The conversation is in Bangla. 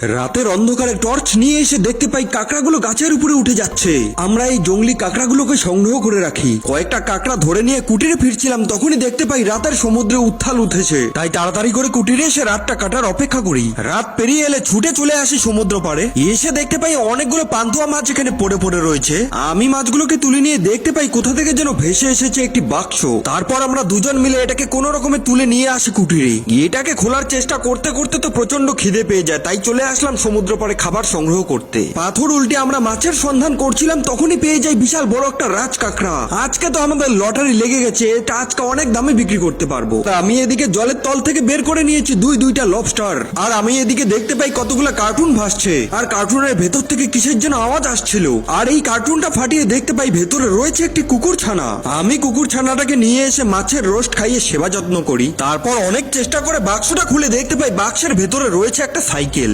রাতের অন্ধকারে টর্চ নিয়ে এসে দেখতে পাই কাকড়াগুলো গাছের উপরে উঠে যাচ্ছে। আমরা এই জঙ্গলি কাকড়াগুলোকে সংগ্রহ করে রাখি। কয়েকটা কাকড়া ধরে নিয়ে কুটিরে ফিরছিলাম, তখনই দেখতে পাই রাতের সমুদ্রে উত্থাল উঠেছে। তাই তাড়াতাড়ি করে কুটিরে এসে রাতটা কাটার অপেক্ষা করি। রাত পেরিয়ে এলে ছুটে চলে আসি সমুদ্র পাড়ে। এসে দেখতে পাই অনেকগুলো পান্তুয়া মাছ এখানে পড়ে পড়ে রয়েছে। আমি মাছগুলোকে তুলে নিয়ে দেখতে পাই কোথা থেকে যেন ভেসে এসেছে একটি বাক্স। তারপর আমরা দুজন মিলে এটাকে কোনো রকমে তুলে নিয়ে আসি কুটিরে। এটাকে খোলার চেষ্টা করতে করতে তো প্রচন্ড খিদে পেয়ে যায়, তাই চলে আসলাম সমুদ্র পাড়ে খাবার সংগ্রহ করতে। পাথর উল্টে আমরা মাছের সন্ধান করছিলাম, তখনই পেয়ে যাই বিশাল বড় একটা রাজ কাঁকড়া। আজকে তো আমাদের লটারি লেগে গেছে, এটা আজকে অনেক দামে বিক্রি করতে পারবো। আমি এদিকে জলের তল থেকে বের করে নিয়েছি দুইটা লবস্টার। আর আমি এদিকে দেখতে পাই কতগুলো কার্টুন ভাসছে, আর কার্টুনের ভেতর থেকে কিসের যেন আওয়াজ আসছিল। আর এই কার্টুনটা ফাটিয়ে দেখতে পাই ভেতরে রয়েছে একটি কুকুর ছানা। আমি কুকুর ছানাটাকে নিয়ে এসে মাছের রোস্ট খাইয়ে সেবা যত্ন করি। তারপর অনেক চেষ্টা করে বাক্সটা খুলে দেখতে পাই বাক্সের ভেতরে রয়েছে একটা সাইকেল।